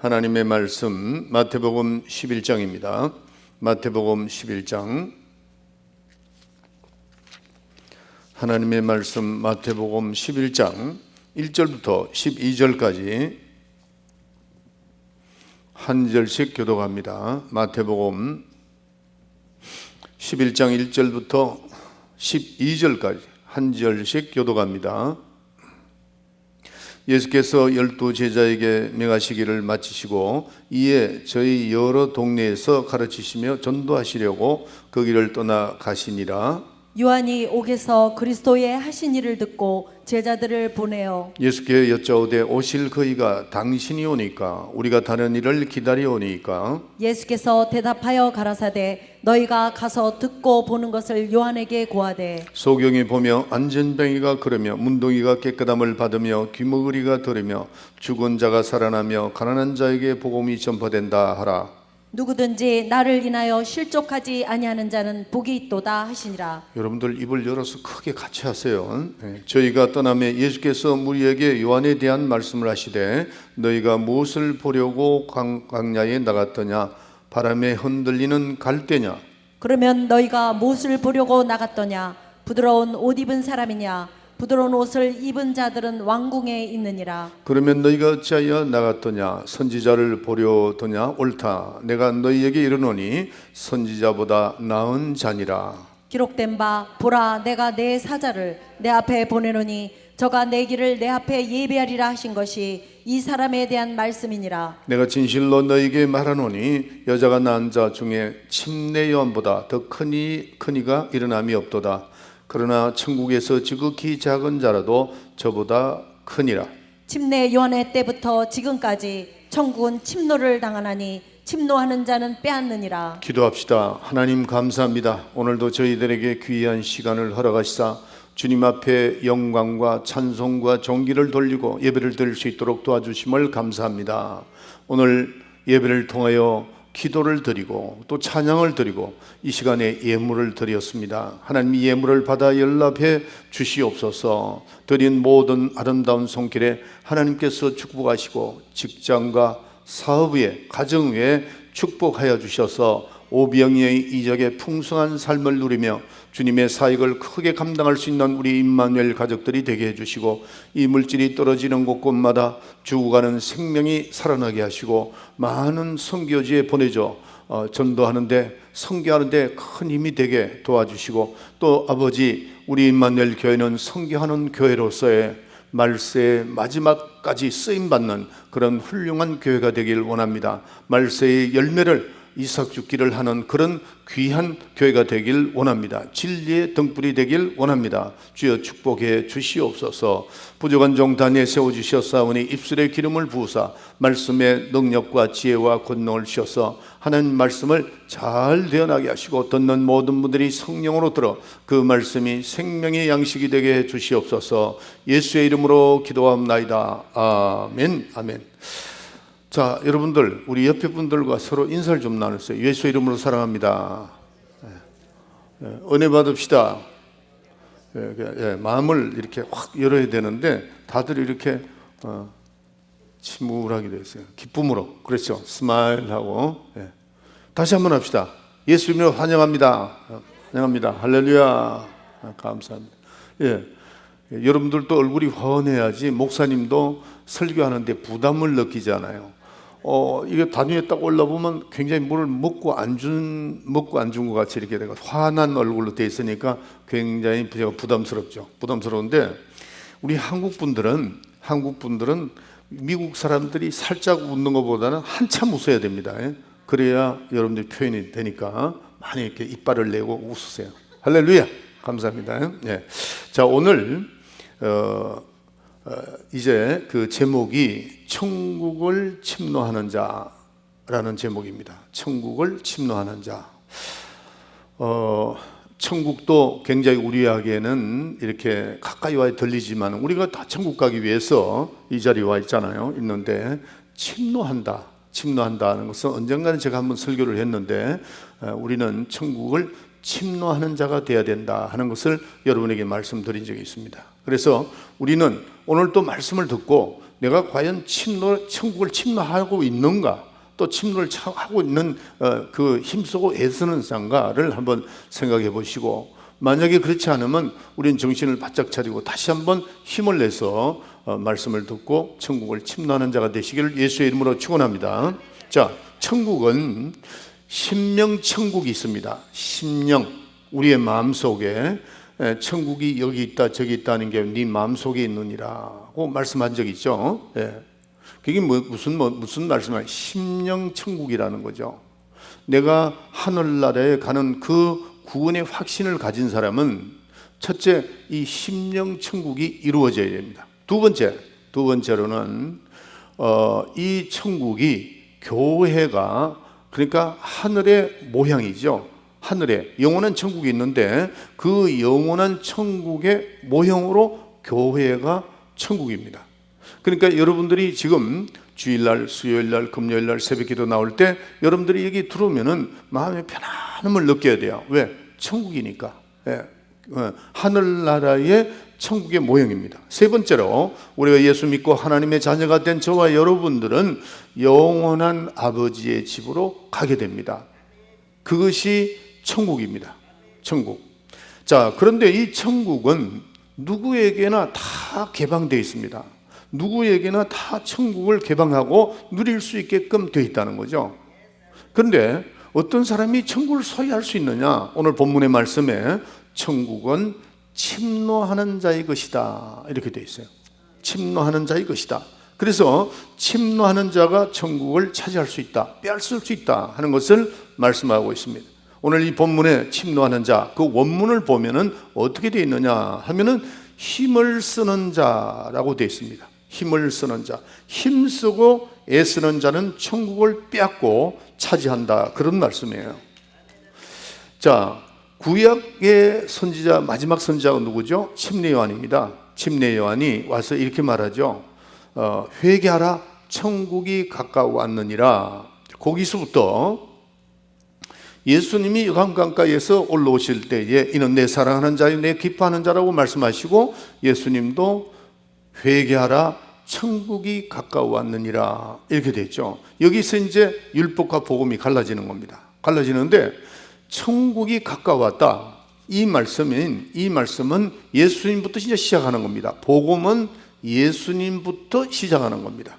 하나님의 말씀 마태복음 11장입니다. 마태복음 11장 하나님의 말씀 마태복음 11장 1절부터 12절까지 한 절씩 교독합니다. 마태복음 11장 1절부터 12절까지 한 절씩 교독합니다. 예수께서 12 제자에게 명하시기를 마치시고 이에 저희 여러 동네에서 가르치시며 전도하시려고 거기를 떠나 가시니라. 요한이 옥에서 그리스도의 하신 일을 듣고 제자들을 보내어 예수께 여짜오되 오실 그이가 당신이 오니까 우리가 다른 일을 기다려오니까. 예수께서 대답하여 가라사대 너희가 가서 듣고 보는 것을 요한에게 고하되 소경이 보며 안전뱅이가 걸으며 문둥이가 깨끗함을 받으며 귀머거리가 들으며 죽은 자가 살아나며 가난한 자에게 복음이 전파된다 하라. 누구든지 나를 인하여 실족하지 아니하는 자는 복이 있도다 하시니라. 여러분들 입을 열어서 크게 같이 하세요. 저희가 떠나며 예수께서 우리에게 요한에 대한 말씀을 하시되 너희가 무엇을 보려고 광야에 나갔더냐? 바람에 흔들리는 갈대냐? 그러면 너희가 무엇을 보려고 나갔더냐? 부드러운 옷 입은 사람이냐? 부드러운 옷을 입은 자들은 왕궁에 있느니라. 그러면 너희가 어찌하여 나갔더냐? 선지자를 보려더냐? 옳다. 내가 너희에게 이르노니 선지자보다 나은 자니라. 기록된 바 보라 내가 내 사자를 내 앞에 보내노니 저가 내 길을 내 앞에 예비하리라 하신 것이 이 사람에 대한 말씀이니라. 내가 진실로 너희에게 말하노니 여자가 낳은 자 중에 침례 요한보다 더 크니가 일어남이 없도다. 그러나 천국에서 지극히 작은 자라도 저보다 크니라. 침례 요한의 때부터 지금까지 천국은 침노를 당하나니 침노하는 자는 빼앗느니라. 기도합시다. 하나님 감사합니다. 오늘도 저희들에게 귀한 시간을 허락하시사 주님 앞에 영광과 찬송과 존귀를 돌리고 예배를 드릴 수 있도록 도와주심을 감사합니다. 오늘 예배를 통하여 기도를 드리고 또 찬양을 드리고 이 시간에 예물을 드렸습니다. 하나님 이 예물을 받아 연락해 주시옵소서. 드린 모든 아름다운 손길에 하나님께서 축복하시고 직장과 사업 위에 가정 위에 축복하여 주셔서 오병이의 이적의 풍성한 삶을 누리며 주님의 사역을 크게 감당할 수 있는 우리 임마누엘 가족들이 되게 해주시고 이 물질이 떨어지는 곳곳마다 죽어가는 생명이 살아나게 하시고 많은 선교지에 보내줘 전도하는데 선교하는데 큰 힘이 되게 도와주시고 또 아버지 우리 임마누엘 교회는 선교하는 교회로서의 말세의 마지막까지 쓰임받는 그런 훌륭한 교회가 되길 원합니다. 말세의 열매를 이삭 죽기를 하는 그런 귀한 교회가 되길 원합니다. 진리의 등불이 되길 원합니다. 주여 축복해 주시옵소서. 부족한 종 다니엘 세워주셨사오니 입술에 기름을 부으사 말씀의 능력과 지혜와 권능을 주셔서 하나님 말씀을 잘 대언하게 하시고 듣는 모든 분들이 성령으로 들어 그 말씀이 생명의 양식이 되게 해 주시옵소서. 예수의 이름으로 기도합나이다. 아멘. 아멘. 자, 여러분들 우리 옆에 분들과 서로 인사를 좀 나누세요. 예수의 이름으로 사랑합니다. 은혜 받읍시다. 마음을 이렇게 확 열어야 되는데 다들 이렇게 침울하게 되어 있어요. 기쁨으로. 그렇죠. 스마일하고. 다시 한번 합시다. 예수 이름으로 환영합니다. 환영합니다. 할렐루야. 감사합니다. 여러분들도 얼굴이 훤해야지 목사님도 설교하는데 부담을 느끼잖아요. 이게 단위에 딱 올라보면 굉장히 물을 먹고 안 준 것 같이 이렇게 내가 환한 얼굴로 돼 있으니까 굉장히 제가 부담스럽죠. 부담스러운데 우리 한국 분들은 미국 사람들이 살짝 웃는 것보다는 한참 웃어야 됩니다. 그래야 여러분들 표현이 되니까 많이 이렇게 이빨을 내고 웃으세요. 할렐루야. 감사합니다. 자, 오늘 이제 그 제목이 천국을 침노하는 자라는 제목입니다. 천국을 침노하는 자. 천국도 굉장히 우리에게는 이렇게 가까이 와 들리지만 우리가 다 천국 가기 위해서 이 자리에 와 있는데 침노한다는 것은 언젠가는 제가 한번 설교를 했는데 우리는 천국을 침노하는 자가 되어야 된다 하는 것을 여러분에게 말씀드린 적이 있습니다. 그래서 우리는 오늘 또 말씀을 듣고 내가 과연 천국을 침노하고 있는가, 또 침노를 하고 있는 그 힘쓰고 애쓰는 자인가를 한번 생각해 보시고, 만약에 그렇지 않으면 우리는 정신을 바짝 차리고 다시 한번 힘을 내서 말씀을 듣고 천국을 침노하는 자가 되시기를 예수의 이름으로 축원합니다. 자, 천국은 심령천국이 있습니다. 심령, 우리의 마음속에 천국이 여기 있다 저기 있다는 게 네 마음속에 있느니라고 말씀한 적이 있죠. 그게 무슨 말씀이야? 심령천국이라는 거죠. 내가 하늘나라에 가는 그 구원의 확신을 가진 사람은 첫째, 이 심령천국이 이루어져야 됩니다. 두 번째로는 이 천국이 교회가, 그러니까 하늘의 모형이죠. 하늘에 영원한 천국이 있는데 그 영원한 천국의 모형으로 교회가 천국입니다. 그러니까 여러분들이 지금 주일날, 수요일날, 금요일날 새벽기도 나올 때 여러분들이 여기 들어오면은 마음의 편안함을 느껴야 돼요. 왜? 천국이니까. 하늘나라의 천국의 모형입니다. 세 번째로, 우리가 예수 믿고 하나님의 자녀가 된 저와 여러분들은 영원한 아버지의 집으로 가게 됩니다. 그것이 천국입니다. 천국. 자, 그런데 이 천국은 누구에게나 다 개방되어 있습니다. 누구에게나 다 천국을 개방하고 누릴 수 있게끔 되어 있다는 거죠. 그런데 어떤 사람이 천국을 소유할 수 있느냐? 오늘 본문의 말씀에 천국은 침노하는 자의 것이다, 이렇게 되어 있어요. 침노하는 자의 것이다. 그래서 침노하는 자가 천국을 차지할 수 있다, 빼앗을 수 있다 하는 것을 말씀하고 있습니다. 오늘 이 본문에 침노하는 자, 그 원문을 보면은 어떻게 되어 있느냐 하면은 힘을 쓰는 자라고 되어 있습니다. 힘을 쓰는 자, 힘쓰고 애쓰는 자는 천국을 빼앗고 차지한다, 그런 말씀이에요. 자, 구약의 선지자, 마지막 선지자가 누구죠? 침례 요한입니다. 침례 요한이 와서 이렇게 말하죠. 회개하라, 천국이 가까워왔느니라. 거기서부터 예수님이 요한강가에서 올라오실 때에 이는 내 사랑하는 자요 내 기뻐하는 자라고 말씀하시고, 예수님도 회개하라, 천국이 가까워왔느니라, 이렇게 됐죠. 여기서 이제 율법과 복음이 갈라지는 겁니다. 갈라지는데 천국이 가까웠다, 이 말씀은 예수님부터 진짜 시작하는 겁니다. 복음은 예수님부터 시작하는 겁니다.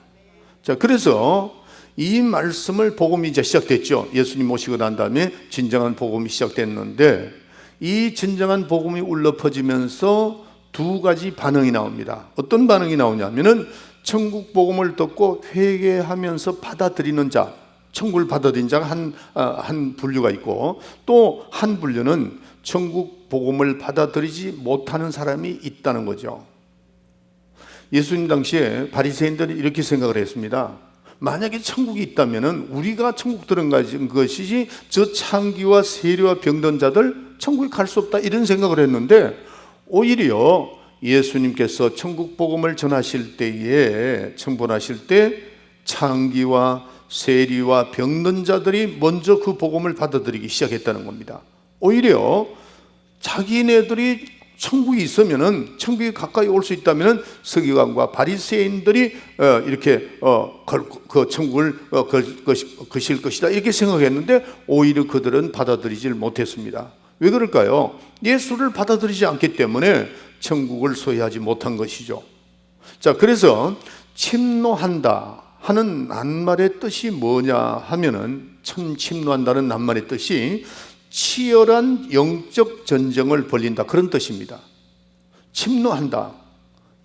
자, 그래서 이 말씀을, 복음이 이제 시작됐죠. 예수님 오시고 난 다음에 진정한 복음이 시작됐는데, 이 진정한 복음이 울려 퍼지면서 두 가지 반응이 나옵니다. 어떤 반응이 나오냐면은 천국 복음을 듣고 회개하면서 받아들이는 자, 천국을 받아들인 자가 한 분류가 있고, 또 한 분류는 천국 복음을 받아들이지 못하는 사람이 있다는 거죠. 예수님 당시에 바리새인들이 이렇게 생각을 했습니다. 만약에 천국이 있다면은 우리가 천국 들어간 것이지 저 창기와 세리와 병든 자들 천국에 갈 수 없다, 이런 생각을 했는데, 오히려 예수님께서 천국 복음을 전하실 때에, 청번하실 때 창기와 세리와 병든 자들이 먼저 그 복음을 받아들이기 시작했다는 겁니다. 오히려 자기네들이 천국이 있으면은, 천국에 가까이 올 수 있다면은 서기관과 바리새인들이 이렇게 그 천국을 거실 것이다, 이렇게 생각했는데 오히려 그들은 받아들이질 못했습니다. 왜 그럴까요? 예수를 받아들이지 않기 때문에 천국을 소유하지 못한 것이죠. 자, 그래서 침노한다 하는 낱말의 뜻이 뭐냐 하면은, 침노한다는 낱말의 뜻이 치열한 영적 전쟁을 벌린다, 그런 뜻입니다. 침노한다,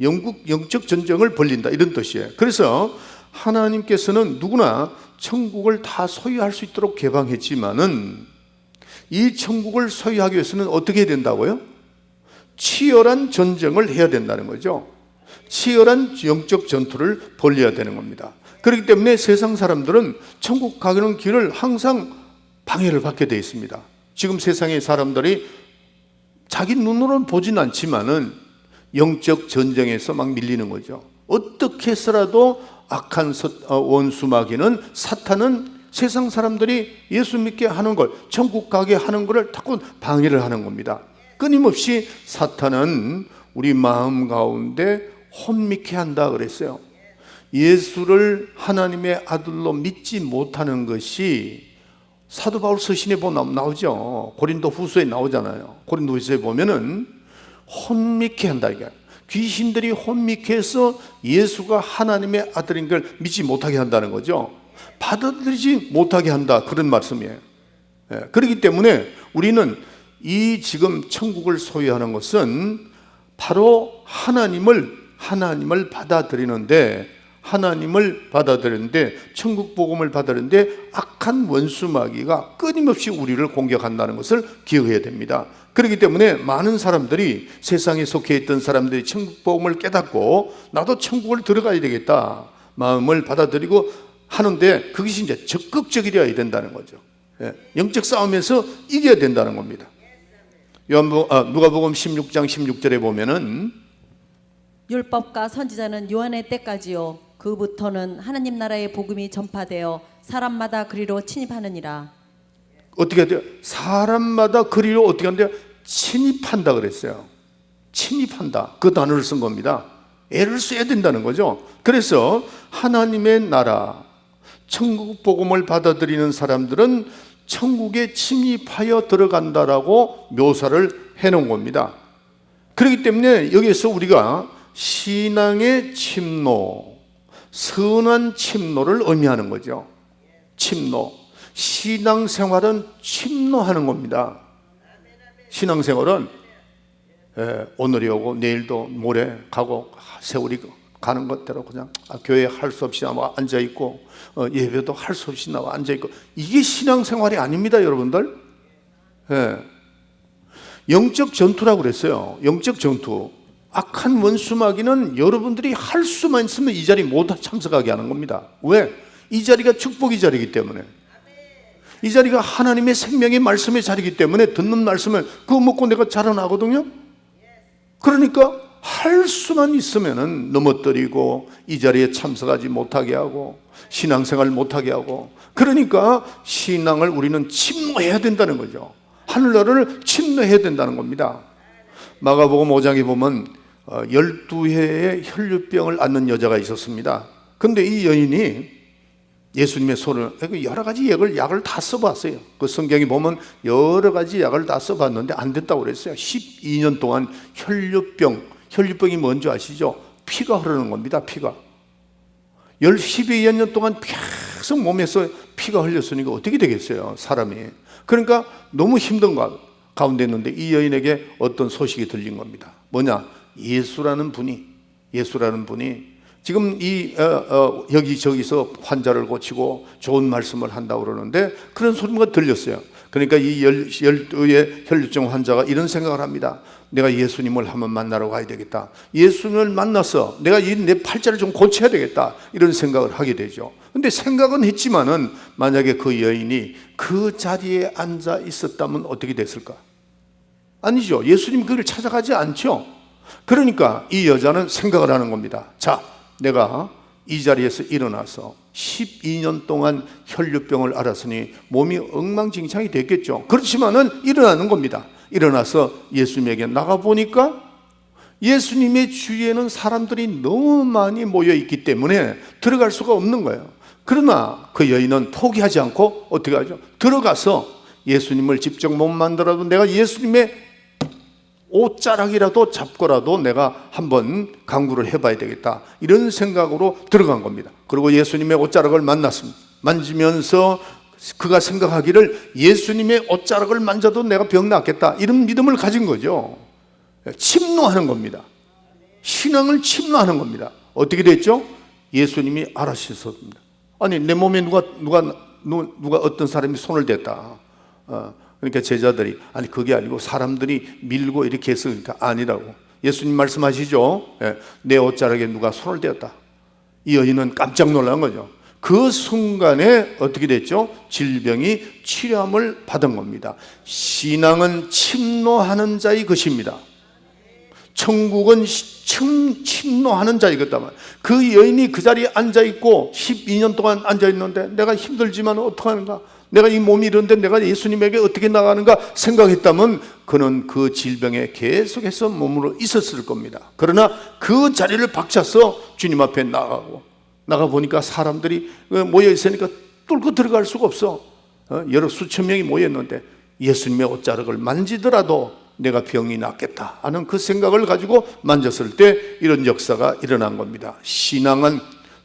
영적 전쟁을 벌린다, 이런 뜻이에요. 그래서 하나님께서는 누구나 천국을 다 소유할 수 있도록 개방했지만은, 이 천국을 소유하기 위해서는 어떻게 해야 된다고요? 치열한 전쟁을 해야 된다는 거죠. 치열한 영적 전투를 벌여야 되는 겁니다. 그렇기 때문에 세상 사람들은 천국 가는 길을 항상 방해를 받게 되어 있습니다. 지금 세상의 사람들이 자기 눈으로는 보진 않지만은 영적 전쟁에서 막 밀리는 거죠. 어떻게 해서라도 악한 원수 마귀는, 사탄은 세상 사람들이 예수 믿게 하는 걸, 천국 가게 하는 것을 자꾸 방해를 하는 겁니다. 끊임없이 사탄은 우리 마음 가운데 혼미케 한다 그랬어요. 예수를 하나님의 아들로 믿지 못하는 것이 사도 바울 서신에 보면 나오죠. 고린도 후서에 나오잖아요. 고린도 후서에 보면은 혼미케 한다 이게. 귀신들이 혼미케 해서 예수가 하나님의 아들인 걸 믿지 못하게 한다는 거죠. 받아들이지 못하게 한다, 그런 말씀이에요. 그렇기 때문에 우리는 이 지금 천국을 소유하는 것은 바로 하나님을 받아들이는데 천국 복음을 받아들이는데 악한 원수 마귀가 끊임없이 우리를 공격한다는 것을 기억해야 됩니다. 그렇기 때문에 많은 사람들이, 세상에 속해 있던 사람들이 천국 복음을 깨닫고 나도 천국을 들어가야 되겠다 마음을 받아들이고 하는데, 그것이 이제 적극적이어야 된다는 거죠. 영적 싸움에서 이겨야 된다는 겁니다. 누가복음 16장 16절에 보면은 율법과 선지자는 요한의 때까지요 그부터는 하나님 나라의 복음이 전파되어 사람마다 그리로 침입하느니라. 어떻게 돼요? 사람마다 그리로 어떻게 한대요? 침입한다 그랬어요. 침입한다, 그 단어를 쓴 겁니다. 애를 써야 된다는 거죠. 그래서 하나님의 나라, 천국 복음을 받아들이는 사람들은 천국에 침입하여 들어간다라고 묘사를 해놓은 겁니다. 그렇기 때문에 여기에서 우리가 신앙의 침노, 선한 침노를 의미하는 거죠. 침노. 신앙생활은 침노하는 겁니다. 신앙생활은 오늘이 오고 내일도 모레 가고 세월이 가는 것대로 그냥 교회에 할 수 없이 나와 앉아있고 예배도 할 수 없이 나와 앉아있고, 이게 신앙생활이 아닙니다, 여러분들. 영적 전투라고 그랬어요. 영적 전투. 악한 원수마귀는 여러분들이 할 수만 있으면 이 자리 못 참석하게 하는 겁니다. 왜? 이 자리가 축복의 자리이기 때문에, 이 자리가 하나님의 생명의 말씀의 자리이기 때문에 듣는 말씀을 그거 먹고 내가 자라나거든요. 그러니까 할 수만 있으면은 넘어뜨리고 이 자리에 참석하지 못하게 하고 신앙생활 못하게 하고, 그러니까 신앙을 우리는 침노해야 된다는 거죠. 하늘나라를 침노해야 된다는 겁니다. 마가복음 5장에 보면 12회의 혈류병을 앓는 여자가 있었습니다. 근데 이 여인이 예수님의 손을, 여러 가지 약을 다 써봤어요. 그 성경에 보면 여러 가지 약을 다 써봤는데 안 됐다고 그랬어요. 12년 동안 혈류병이 뭔지 아시죠? 피가 흐르는 겁니다. 피가 12년 동안 계속 몸에서 피가 흘렸으니까 어떻게 되겠어요, 사람이. 그러니까 너무 힘든 가운데 있는데 이 여인에게 어떤 소식이 들린 겁니다. 뭐냐? 예수라는 분이 지금 여기저기서 환자를 고치고 좋은 말씀을 한다고 그러는데 그런 소리가 들렸어요. 그러니까 이 12의 혈류증 환자가 이런 생각을 합니다. 내가 예수님을 한번 만나러 가야 되겠다. 예수님을 만나서 내가 내 팔자를 좀 고쳐야 되겠다, 이런 생각을 하게 되죠. 근데 생각은 했지만은 만약에 그 여인이 그 자리에 앉아 있었다면 어떻게 됐을까? 아니죠. 예수님 그를 찾아가지 않죠. 그러니까 이 여자는 생각을 하는 겁니다. 자, 내가 이 자리에서 일어나서 12년 동안 혈류병을 앓았으니 몸이 엉망진창이 됐겠죠. 그렇지만은 일어나는 겁니다. 일어나서 예수님에게 나가보니까 예수님의 주위에는 사람들이 너무 많이 모여 있기 때문에 들어갈 수가 없는 거예요. 그러나 그 여인은 포기하지 않고 어떻게 하죠? 들어가서 예수님을 직접 못 만나더라도 내가 예수님의 옷자락이라도 잡고라도 내가 한번 강구를 해봐야 되겠다, 이런 생각으로 들어간 겁니다. 그리고 예수님의 옷자락을 만났습니다. 만지면서 그가 생각하기를 예수님의 옷자락을 만져도 내가 병 낫겠다, 이런 믿음을 가진 거죠. 침노하는 겁니다. 신앙을 침노하는 겁니다. 어떻게 됐죠? 예수님이 알아주셨습니다. 아니, 내 몸에 누가 어떤 사람이 손을 댔다. 그러니까 제자들이, 아니 그게 아니고 사람들이 밀고 이렇게 해서, 그러니까 아니라고. 예수님 말씀하시죠. 내 옷자락에 누가 손을 댔다. 이 여인은 깜짝 놀란 거죠. 그 순간에 어떻게 됐죠? 질병이 치료함을 받은 겁니다. 신앙은 침노하는 자의 것입니다. 천국은 침노하는 자이거든요. 그 여인이 그 자리에 앉아있고 12년 동안 앉아있는데 내가 힘들지만 어떡하는가, 내가 이 몸이 이런데 내가 예수님에게 어떻게 나가는가 생각했다면 그는 그 질병에 계속해서 머물러 있었을 겁니다. 그러나 그 자리를 박차서 주님 앞에 나가고 나가 보니까 사람들이 모여 있으니까 뚫고 들어갈 수가 없어. 여러 수천 명이 모였는데 예수님의 옷자락을 만지더라도 내가 병이 낫겠다 하는 그 생각을 가지고 만졌을 때 이런 역사가 일어난 겁니다. 신앙은,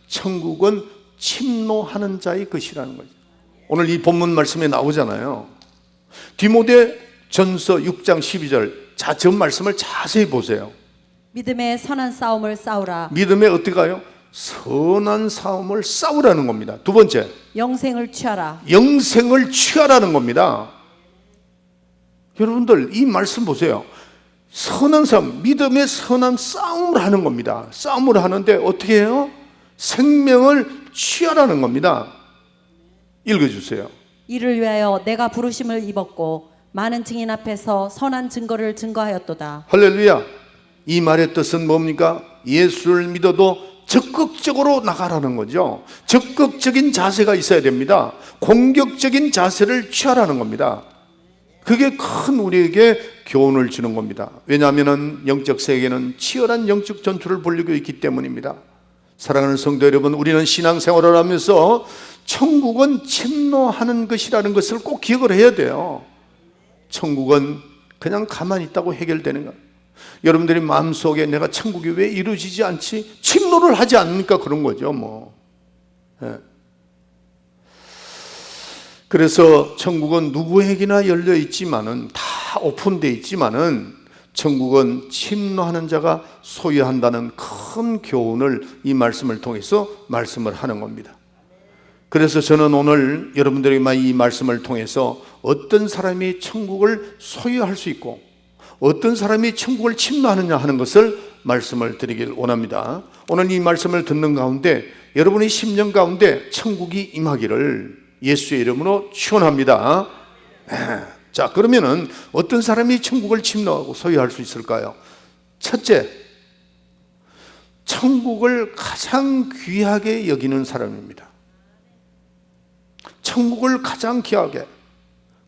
천국은 침노하는 자의 것이라는 거죠. 오늘 이 본문 말씀에 나오잖아요. 디모데 전서 6장 12절. 자, 저 말씀을 자세히 보세요. 믿음의 선한 싸움을 싸우라. 믿음에 어떻게 가요? 선한 싸움을 싸우라는 겁니다. 두 번째, 영생을 취하라. 영생을 취하라는 겁니다. 여러분들 이 말씀 보세요. 선한 싸움, 믿음의 선한 싸움을 하는 겁니다. 싸움을 하는데 어떻게 해요? 생명을 취하라는 겁니다. 읽어주세요. 이를 위하여 내가 부르심을 입었고 많은 증인 앞에서 선한 증거를 증거하였도다. 할렐루야. 이 말의 뜻은 뭡니까? 예수를 믿어도 적극적으로 나가라는 거죠. 적극적인 자세가 있어야 됩니다. 공격적인 자세를 취하라는 겁니다. 그게 큰 우리에게 교훈을 주는 겁니다. 왜냐하면 영적 세계는 치열한 영적 전투를 벌이고 있기 때문입니다. 사랑하는 성도 여러분, 우리는 신앙생활을 하면서 천국은 침노하는 것이라는 것을 꼭 기억을 해야 돼요. 천국은 그냥 가만히 있다고 해결되는 거예요. 여러분들이 마음속에 내가 천국이 왜 이루어지지 않지? 침노를 하지 않으니까 그런 거죠, 뭐. 예. 그래서 천국은 누구에게나 열려 있지만은, 다 오픈되어 있지만은, 천국은 침노하는 자가 소유한다는 큰 교훈을 이 말씀을 통해서 말씀을 하는 겁니다. 그래서 저는 오늘 여러분들에게 이 말씀을 통해서 어떤 사람이 천국을 소유할 수 있고 어떤 사람이 천국을 침노하느냐 하는 것을 말씀을 드리길 원합니다. 오늘 이 말씀을 듣는 가운데 여러분의 심령 가운데 천국이 임하기를 예수의 이름으로 축원합니다. 자, 그러면은 어떤 사람이 천국을 침노하고 소유할 수 있을까요? 첫째, 천국을 가장 귀하게 여기는 사람입니다. 천국을 가장 귀하게.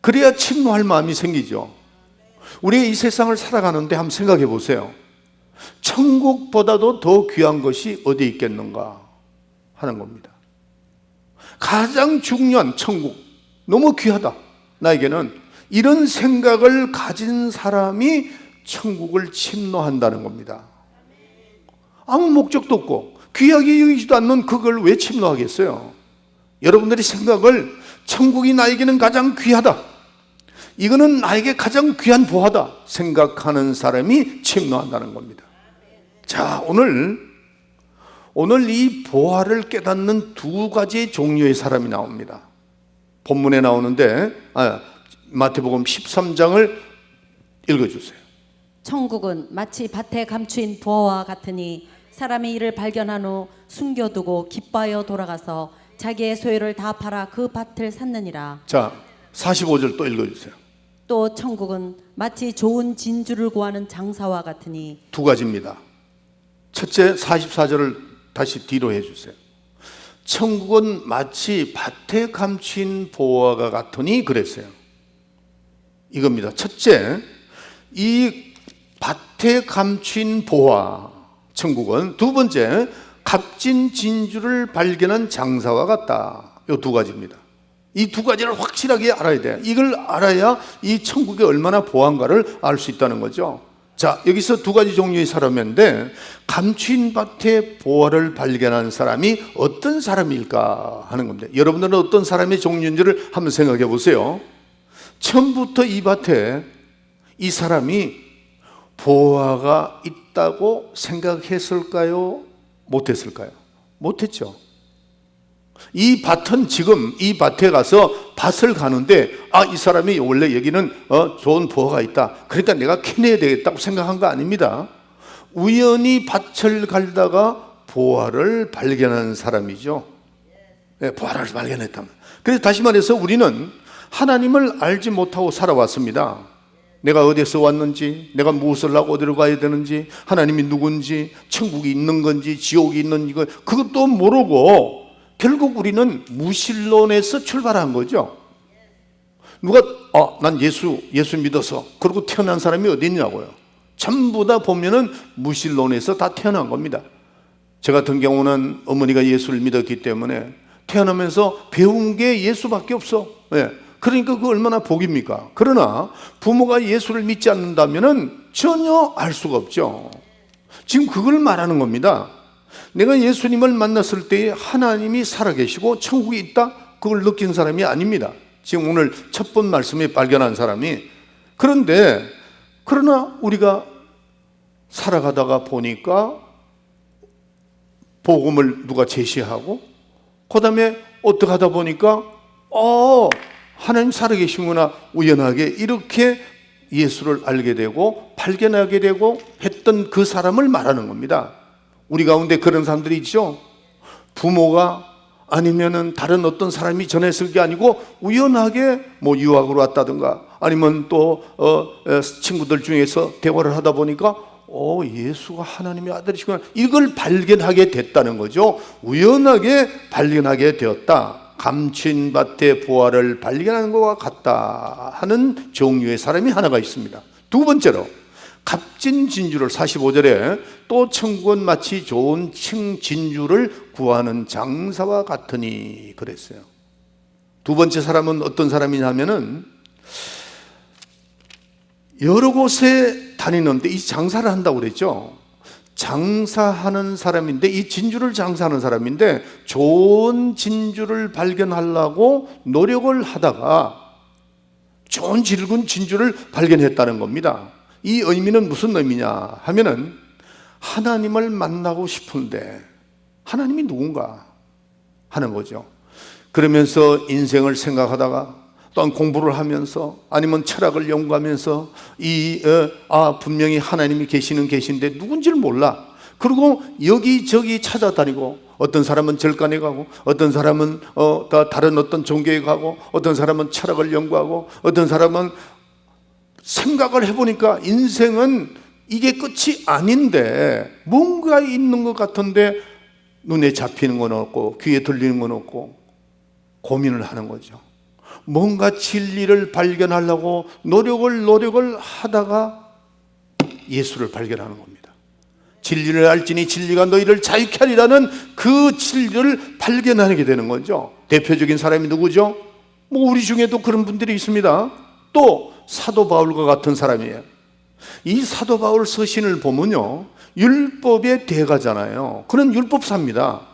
그래야 침노할 마음이 생기죠. 우리가 이 세상을 살아가는데 한번 생각해 보세요. 천국보다도 더 귀한 것이 어디 있겠는가 하는 겁니다. 가장 중요한 천국, 너무 귀하다 나에게는, 이런 생각을 가진 사람이 천국을 침노한다는 겁니다. 아무 목적도 없고 귀하게 여기지도 않는 그걸 왜 침노하겠어요? 여러분들이 생각을 천국이 나에게는 가장 귀하다, 이거는 나에게 가장 귀한 보화다 생각하는 사람이 침노한다는 겁니다. 자, 오늘 이 보화를 깨닫는 두 가지 종류의 사람이 나옵니다. 본문에 나오는데 마태복음 13장을 읽어주세요. 천국은 마치 밭에 감추인 부어와 같으니 사람이 이를 발견한 후 숨겨두고 기뻐하여 돌아가서 자기의 소유를 다 팔아 그 밭을 샀느니라. 자, 45절 또 읽어주세요. 또 천국은 마치 좋은 진주를 구하는 장사와 같으니. 두 가지입니다. 첫째, 44절을 다시 뒤로 해주세요. 천국은 마치 밭에 감춘 보화가 같으니 그랬어요. 이겁니다. 첫째, 이 밭에 감춘 보화, 천국은. 두 번째, 값진 진주를 발견한 장사와 같다. 이 두 가지입니다. 이 두 가지를 확실하게 알아야 돼요. 이걸 알아야 이 천국이 얼마나 보안가를 알 수 있다는 거죠. 자, 여기서 두 가지 종류의 사람인데, 감추인 밭에 보화를 발견한 사람이 어떤 사람일까 하는 겁니다. 여러분들은 어떤 사람의 종류인지를 한번 생각해 보세요. 처음부터 이 밭에 이 사람이 보화가 있다고 생각했을까요? 못했을까요? 못했죠. 이 밭은 지금 이 밭에 가서 밭을 가는데 이 사람이 원래 여기는 좋은 보화가 있다, 그러니까 내가 캐내야 되겠다고 생각한 거 아닙니다. 우연히 밭을 갈다가 보화를 발견한 사람이죠. 네, 보화를 발견했다면. 그래서 다시 말해서 우리는 하나님을 알지 못하고 살아왔습니다. 내가 어디서 왔는지, 내가 무엇을 하고 어디로 가야 되는지, 하나님이 누군지, 천국이 있는 건지, 지옥이 있는 거, 그것도 모르고 결국 우리는 무신론에서 출발한 거죠. 누가 난 예수 믿어서 그러고 태어난 사람이 어디 있냐고요. 전부 다 보면은 무신론에서 다 태어난 겁니다. 저 같은 경우는 어머니가 예수를 믿었기 때문에 태어나면서 배운 게 예수밖에 없어. 그러니까 그거 얼마나 복입니까? 그러나 부모가 예수를 믿지 않는다면 전혀 알 수가 없죠. 지금 그걸 말하는 겁니다. 내가 예수님을 만났을 때에 하나님이 살아계시고 천국이 있다, 그걸 느낀 사람이 아닙니다. 지금 오늘 첫 번 말씀에 발견한 사람이. 그러나 우리가 살아가다가 보니까 복음을 누가 제시하고, 그 다음에 어떻게 하다 보니까 하나님 살아계시구나, 우연하게 이렇게 예수를 알게 되고 발견하게 되고 했던 그 사람을 말하는 겁니다. 우리 가운데 그런 사람들이 있죠. 부모가 아니면은 다른 어떤 사람이 전했을 게 아니고 우연하게 뭐 유학으로 왔다든가 아니면 또 친구들 중에서 대화를 하다 보니까 예수가 하나님의 아들이시구나, 이걸 발견하게 됐다는 거죠. 우연하게 발견하게 되었다. 감추인 밭의 보화를 발견하는 것과 같다 하는 종류의 사람이 하나가 있습니다. 두 번째로, 값진 진주를, 45절에 또 천국은 마치 좋은 진주를 구하는 장사와 같으니 그랬어요. 두 번째 사람은 어떤 사람이냐면은 여러 곳에 다니는데, 이 장사를 한다고 그랬죠. 장사하는 사람인데, 이 진주를 장사하는 사람인데 좋은 진주를 발견하려고 노력을 하다가 좋은 질군 진주를 발견했다는 겁니다. 이 의미는 무슨 의미냐 하면은 하나님을 만나고 싶은데 하나님이 누군가 하는 거죠. 그러면서 인생을 생각하다가 또한 공부를 하면서 아니면 철학을 연구하면서 분명히 하나님이 계신데 누군지를 몰라. 그리고 여기저기 찾아다니고, 어떤 사람은 절간에 가고, 어떤 사람은 다른 어떤 종교에 가고, 어떤 사람은 철학을 연구하고, 어떤 사람은 생각을 해보니까 인생은 이게 끝이 아닌데 뭔가 있는 것 같은데 눈에 잡히는 건 없고 귀에 들리는 건 없고 고민을 하는 거죠. 뭔가 진리를 발견하려고 노력을 하다가 예수를 발견하는 겁니다. 진리를 알지니 진리가 너희를 자유케 하리라는 그 진리를 발견하게 되는 거죠. 대표적인 사람이 누구죠? 우리 중에도 그런 분들이 있습니다. 또 사도 바울과 같은 사람이에요. 이 사도 바울 서신을 보면요, 율법의 대가잖아요. 그런 율법사입니다.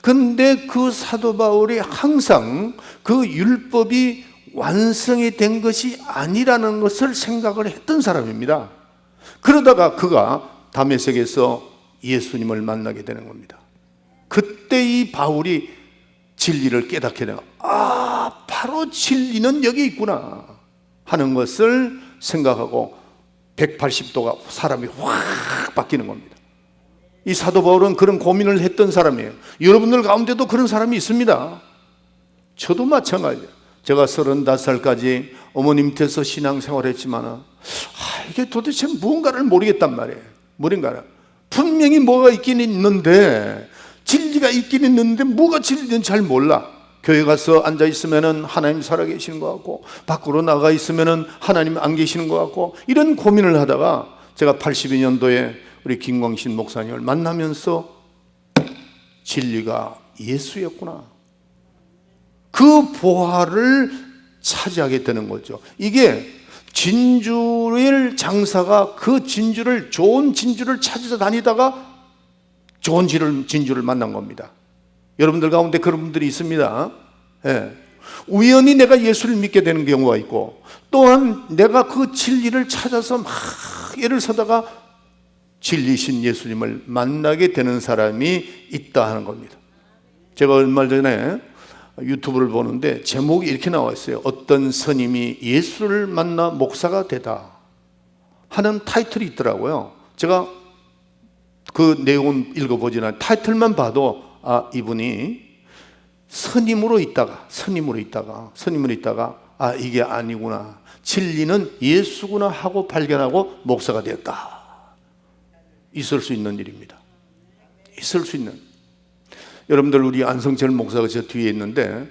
근데 그 사도 바울이 항상 그 율법이 완성이 된 것이 아니라는 것을 생각을 했던 사람입니다. 그러다가 그가 다메섹에서 예수님을 만나게 되는 겁니다. 그때 이 바울이 진리를 깨닫게 되고, 바로 진리는 여기 있구나 하는 것을 생각하고 180도가 사람이 확 바뀌는 겁니다. 이 사도 바울은 그런 고민을 했던 사람이에요. 여러분들 가운데도 그런 사람이 있습니다. 저도 마찬가지예요. 제가 35살까지 어머니 밑에서 신앙생활을 했지만 이게 도대체 무언가를 모르겠단 말이에요. 분명히 뭐가 있긴 있는데, 진리가 있긴 있는데 뭐가 진리인지 잘 몰라. 교회 가서 앉아 있으면은 하나님 살아계시는 것 같고, 밖으로 나가 있으면은 하나님 안 계시는 것 같고, 이런 고민을 하다가 제가 82년도에 우리 김광신 목사님을 만나면서 진리가 예수였구나, 그 보화를 차지하게 되는 거죠. 이게 진주를 장사가 그 진주를, 좋은 진주를 찾아다니다가 좋은 진주를 만난 겁니다. 여러분들 가운데 그런 분들이 있습니다. 우연히 내가 예수를 믿게 되는 경우가 있고, 또한 내가 그 진리를 찾아서 막 애를 쓰다가 진리신 예수님을 만나게 되는 사람이 있다 하는 겁니다. 제가 얼마 전에 유튜브를 보는데 제목이 이렇게 나와 있어요. 어떤 스님이 예수를 만나 목사가 되다 하는 타이틀이 있더라고요. 제가 그 내용은 읽어보지는 타이틀만 봐도 이분이 스님으로 있다가 이게 아니구나, 진리는 예수구나 하고 발견하고 목사가 되었다. 있을 수 있는 일입니다. 있을 수 있는. 여러분들, 우리 안성철 목사가 저 뒤에 있는데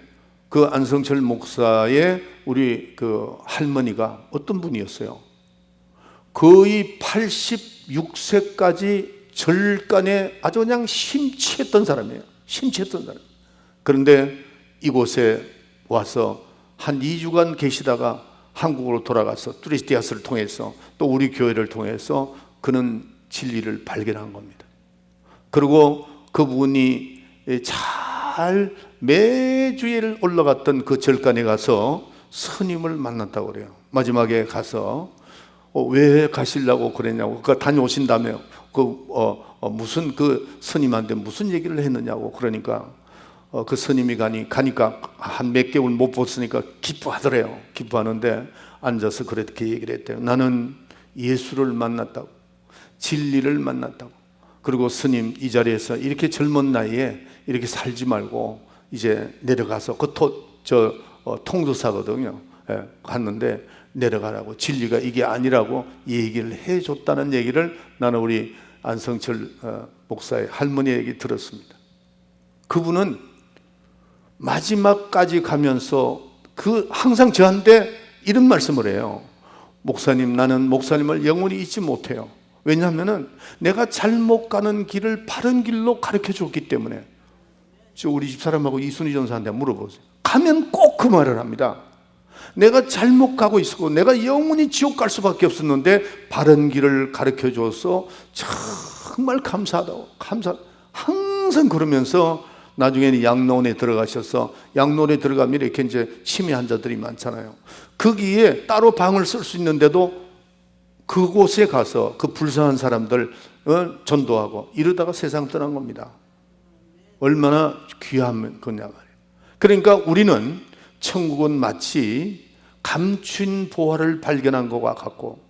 그 안성철 목사의 우리 그 할머니가 어떤 분이었어요? 거의 86세까지 절간에 아주 그냥 심취했던 사람이에요. 심취했던 사람. 그런데 이곳에 와서 한 2주간 계시다가 한국으로 돌아가서 투리스티아스를 통해서 또 우리 교회를 통해서 그는 진리를 발견한 겁니다. 그리고 그분이 잘 매주일 올라갔던 그 절간에 가서 스님을 만났다고 그래요. 마지막에 가서 왜 가시려고 그랬냐고, 그 다녀오신다며, 무슨 그 스님한테 무슨 얘기를 했느냐고. 그러니까 그 스님이 가니까 한 몇 개월 못 봤으니까 기뻐하더래요. 기뻐하는데 앉아서 그렇게 얘기를 했대요. 나는 예수를 만났다고, 진리를 만났다고. 그리고 스님, 이 자리에서 이렇게 젊은 나이에 이렇게 살지 말고 이제 내려가서 통도사거든요. 갔는데 내려가라고, 진리가 이게 아니라고 얘기를 해줬다는 얘기를 나는 우리 안성철 목사의 할머니 얘기 들었습니다. 그분은 마지막까지 가면서 항상 저한테 이런 말씀을 해요. 목사님, 나는 목사님을 영원히 잊지 못해요. 왜냐하면 내가 잘못 가는 길을 바른 길로 가르쳐 줬기 때문에. 우리 집사람하고 이순희 전사한테 물어보세요. 가면 꼭 그 말을 합니다. 내가 잘못 가고 있었고 내가 영원히 지옥 갈 수밖에 없었는데 바른 길을 가르쳐 줘서 정말 감사하다고, 항상 그러면서 나중에는 양로원에 들어가셔서, 양로원에 들어가면 이렇게 이제 치매 환자들이 많잖아요. 거기에 따로 방을 쓸 수 있는데도 그곳에 가서 그 불쌍한 사람들 전도하고 이러다가 세상 떠난 겁니다. 얼마나 귀한 거냐 말이에요. 그러니까 우리는 천국은 마치 감춘 보화를 발견한 것과 같고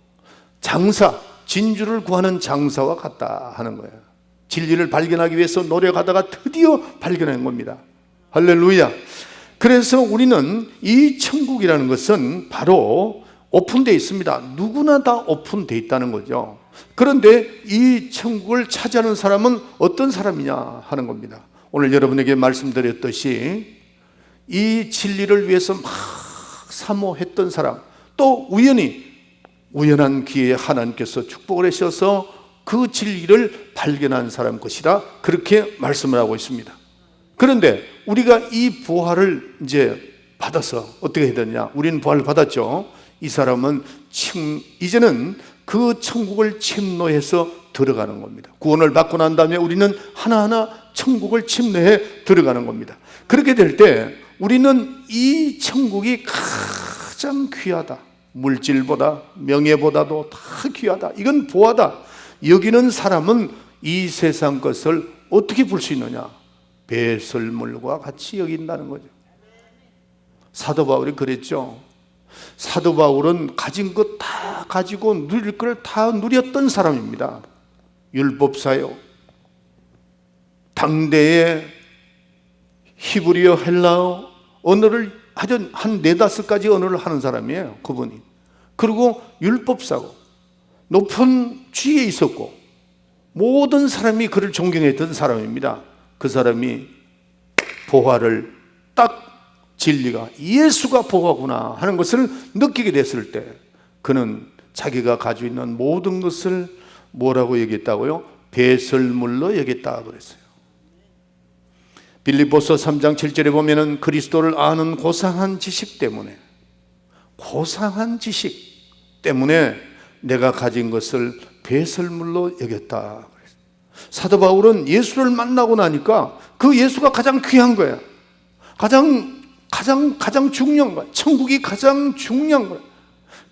진주를 구하는 장사와 같다 하는 거예요. 진리를 발견하기 위해서 노력하다가 드디어 발견한 겁니다. 할렐루야. 그래서 우리는 이 천국이라는 것은 바로 오픈되어 있습니다. 누구나 다 오픈되어 있다는 거죠. 그런데 이 천국을 차지하는 사람은 어떤 사람이냐 하는 겁니다. 오늘 여러분에게 말씀드렸듯이 이 진리를 위해서 막 사모했던 사람, 또 우연한 기회에 하나님께서 축복을 하셔서 그 진리를 발견한 사람 것이라 그렇게 말씀을 하고 있습니다. 그런데 우리가 이 부활을 이제 받아서 어떻게 해야 되냐? 우리는 부활을 받았죠. 이 사람은 이제는 그 천국을 침노해서 들어가는 겁니다. 구원을 받고 난 다음에 우리는 하나하나 천국을 침노해 들어가는 겁니다. 그렇게 될 때 우리는 이 천국이 가장 귀하다. 물질보다 명예보다도 다 귀하다. 이건 보하다. 여기는 사람은 이 세상 것을 어떻게 볼 수 있느냐? 배설물과 같이 여긴다는 거죠. 사도 바울이 그랬죠. 사도 바울은 가진 것 다 가지고 누릴 걸 다 누렸던 사람입니다. 율법사요, 당대의 히브리어, 헬라어 언어를 아주 한 4-5가지 언어를 하는 사람이에요, 그분이. 그리고 율법사고 높은 지위에 있었고 모든 사람이 그를 존경했던 사람입니다. 그 사람이 보화를 딱, 진리가 예수가 보화구나 하는 것을 느끼게 됐을 때 그는 자기가 가지고 있는 모든 것을 뭐라고 얘기했다고요? 배설물로 여겼다 그랬어요. 빌립보서 3장 7절에 보면은 그리스도를 아는 고상한 지식 때문에 내가 가진 것을 배설물로 여겼다. 사도 바울은 예수를 만나고 나니까 그 예수가 가장 귀한 거야. 가장 중요한 거야. 천국이 가장 중요한 거야.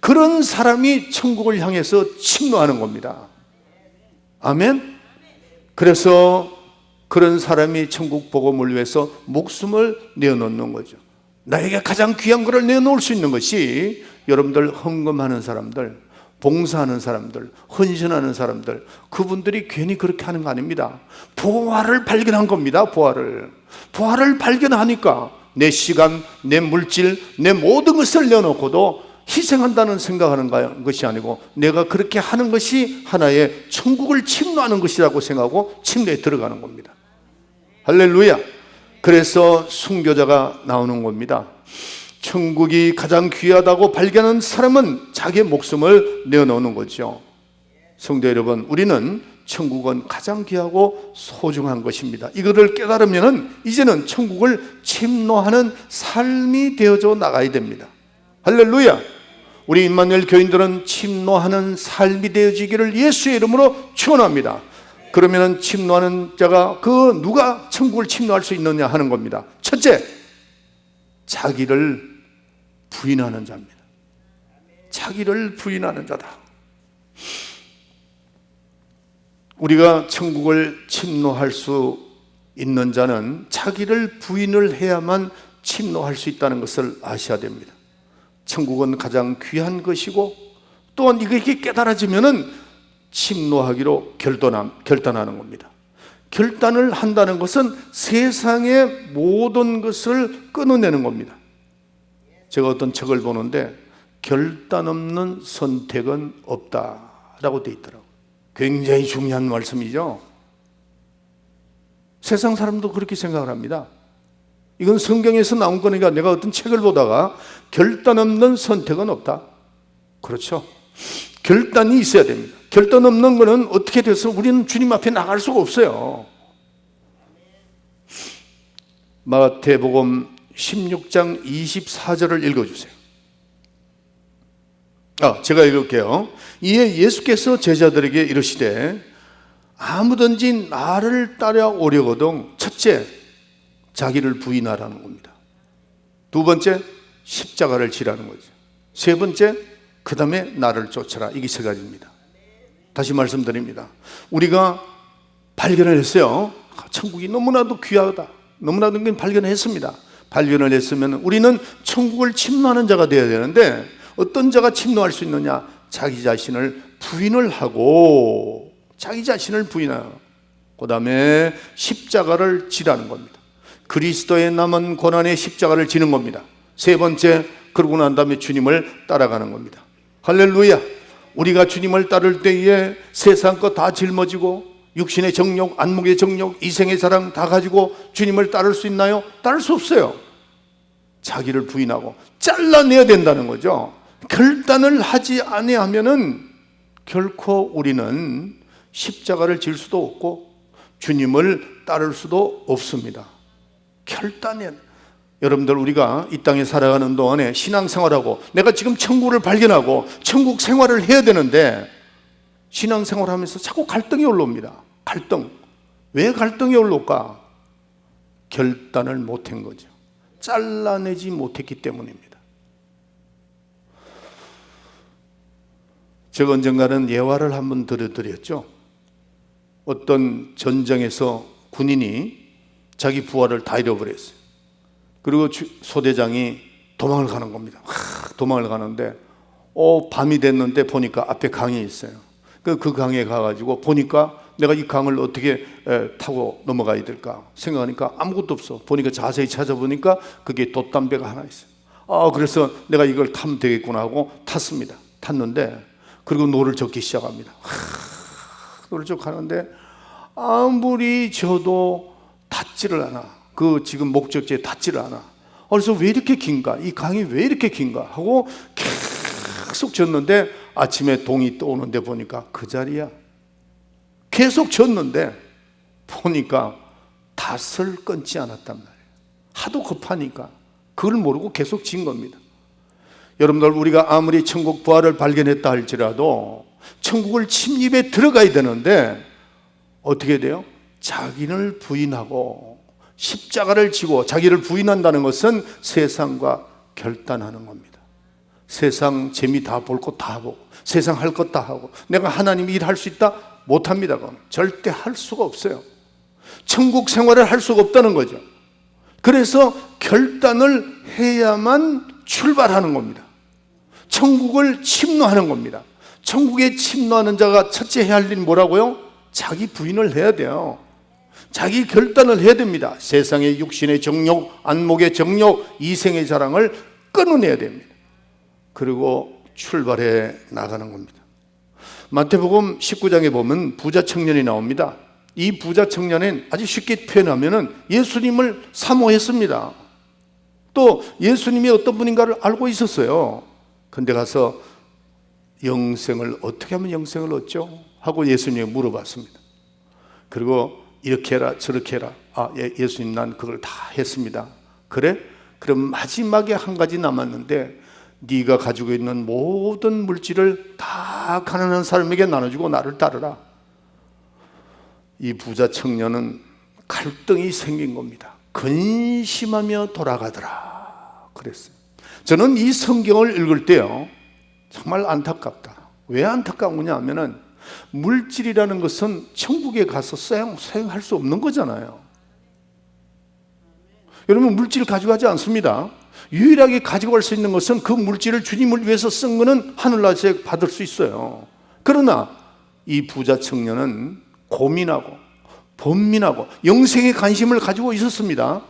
그런 사람이 천국을 향해서 침노하는 겁니다. 아멘. 그래서 그런 사람이 천국 복음을 위해서 목숨을 내어놓는 거죠. 나에게 가장 귀한 것을 내어놓을 수 있는 것이 여러분들 헌금하는 사람들, 봉사하는 사람들, 헌신하는 사람들, 그분들이 괜히 그렇게 하는 거 아닙니다. 보화를 발견한 겁니다. 보화를 발견하니까 내 시간, 내 물질, 내 모든 것을 내어놓고도 희생한다는 생각하는 것이 아니고 내가 그렇게 하는 것이 하나의 천국을 침노하는 것이라고 생각하고 침노에 들어가는 겁니다. 할렐루야. 그래서 순교자가 나오는 겁니다. 천국이 가장 귀하다고 발견한 사람은 자기의 목숨을 내어놓는 거죠. 성도 여러분, 우리는 천국은 가장 귀하고 소중한 것입니다. 이거를 깨달으면 이제는 천국을 침노하는 삶이 되어져 나가야 됩니다. 할렐루야. 우리 임마누엘 교인들은 침노하는 삶이 되어지기를 예수의 이름으로 축원합니다. 그러면 침노하는 자가 누가 천국을 침노할 수 있느냐 하는 겁니다. 첫째, 자기를 부인하는 자입니다. 자기를 부인하는 자다. 우리가 천국을 침노할 수 있는 자는 자기를 부인을 해야만 침노할 수 있다는 것을 아셔야 됩니다. 천국은 가장 귀한 것이고 또한 이게 깨달아지면은 침노하기로 결단하는 겁니다. 결단을 한다는 것은 세상의 모든 것을 끊어내는 겁니다. 제가 어떤 책을 보는데 결단 없는 선택은 없다라고 되어 있더라고요. 굉장히 중요한 말씀이죠. 세상 사람도 그렇게 생각을 합니다. 이건 성경에서 나온 거니까 내가 어떤 책을 보다가 결단 없는 선택은 없다. 그렇죠. 결단이 있어야 됩니다. 결단 없는 거는 어떻게 돼서 우리는 주님 앞에 나갈 수가 없어요. 마태복음 16장 24절을 읽어주세요. 제가 읽을게요. 이에 예수께서 제자들에게 이르시되 아무든지 나를 따라오려거든 첫째 자기를 부인하라는 겁니다. 두 번째 십자가를 지라는 거죠. 세 번째 그 다음에 나를 쫓아라. 이게 세 가지입니다. 다시 말씀드립니다. 우리가 발견을 했어요. 천국이 너무나도 귀하다. 너무나도 발견을 했습니다. 발견을 했으면 우리는 천국을 침노하는 자가 되어야 되는데 어떤 자가 침노할 수 있느냐? 자기 자신을 부인을 하고 자기 자신을 부인하고 그 다음에 십자가를 지라는 겁니다. 그리스도의 남은 고난의 십자가를 지는 겁니다. 세 번째, 그러고 난 다음에 주님을 따라가는 겁니다. 할렐루야. 우리가 주님을 따를 때에 세상 것 다 짊어지고 육신의 정욕, 안목의 정욕, 이생의 사랑 다 가지고 주님을 따를 수 있나요? 따를 수 없어요. 자기를 부인하고 잘라내야 된다는 거죠. 결단을 하지 아니하면은 결코 우리는 십자가를 질 수도 없고 주님을 따를 수도 없습니다. 결단해. 여러분들, 우리가 이 땅에 살아가는 동안에 신앙생활하고 내가 지금 천국을 발견하고 천국 생활을 해야 되는데 신앙생활하면서 자꾸 갈등이 올라옵니다. 갈등. 왜 갈등이 올라올까? 결단을 못한 거죠. 잘라내지 못했기 때문입니다. 제가 언젠가는 예화를 한번 들려드렸죠. 어떤 전쟁에서 군인이 자기 부하를 다 잃어버렸어요. 그리고 소대장이 도망을 가는 겁니다. 도망을 가는데 밤이 됐는데 보니까 앞에 강이 있어요. 그 강에 가가지고 보니까 내가 이 강을 어떻게 타고 넘어가야 될까 생각하니까 아무것도 없어. 보니까 자세히 찾아보니까 그게 돛담배가 하나 있어요. 그래서 내가 이걸 타면 되겠구나 하고 탔습니다. 탔는데 그리고 노를 젓기 시작합니다. 노를 젓 하는데 아무리 져도 닿지를 않아. 그 지금 목적지에 닿지를 않아. 그래서 왜 이렇게 긴가? 이 강이 왜 이렇게 긴가? 하고 계속 졌는데 아침에 동이 떠오는데 보니까 그 자리야. 계속 졌는데 보니까 닷을 끊지 않았단 말이에요. 하도 급하니까 그걸 모르고 계속 진 겁니다. 여러분들, 우리가 아무리 천국 부활을 발견했다 할지라도 천국을 침입에 들어가야 되는데 어떻게 돼요? 자기를 부인하고 십자가를 지고 자기를 부인한다는 것은 세상과 결단하는 겁니다. 세상 재미 다 볼 것 다 보고 세상 할 것 다 하고 내가 하나님 일할 수 있다? 못합니다. 그건 절대 할 수가 없어요. 천국 생활을 할 수가 없다는 거죠. 그래서 결단을 해야만 출발하는 겁니다. 천국을 침노하는 겁니다. 천국에 침노하는 자가 첫째 해야 할 일이 뭐라고요? 자기 부인을 해야 돼요. 자기 결단을 해야 됩니다. 세상의 육신의 정욕, 안목의 정욕, 이생의 자랑을 끊어내야 됩니다. 그리고 출발해 나가는 겁니다. 마태복음 19장에 보면 부자 청년이 나옵니다. 이 부자 청년은 아주 쉽게 표현하면 예수님을 사모했습니다. 또 예수님이 어떤 분인가를 알고 있었어요. 근데 가서 영생을 어떻게 하면 영생을 얻죠? 하고 예수님에게 물어봤습니다. 그리고 이렇게 해라 저렇게 해라. 예수님 난 그걸 다 했습니다. 그래? 그럼 마지막에 한 가지 남았는데 네가 가지고 있는 모든 물질을 다 가난한 사람에게 나눠주고 나를 따르라. 이 부자 청년은 갈등이 생긴 겁니다. 근심하며 돌아가더라 그랬어요. 저는 이 성경을 읽을 때요 정말 안타깝다. 왜 안타까운 거냐 하면은 물질이라는 것은 천국에 가서 사용할 수 없는 거잖아요. 여러분 물질 가져가지 않습니다. 유일하게 가지고 갈 수 있는 것은 그 물질을 주님을 위해서 쓴 거는 하늘나라에서 받을 수 있어요. 그러나 이 부자 청년은 고민하고 번민하고 영생의 관심을 가지고 있었습니다.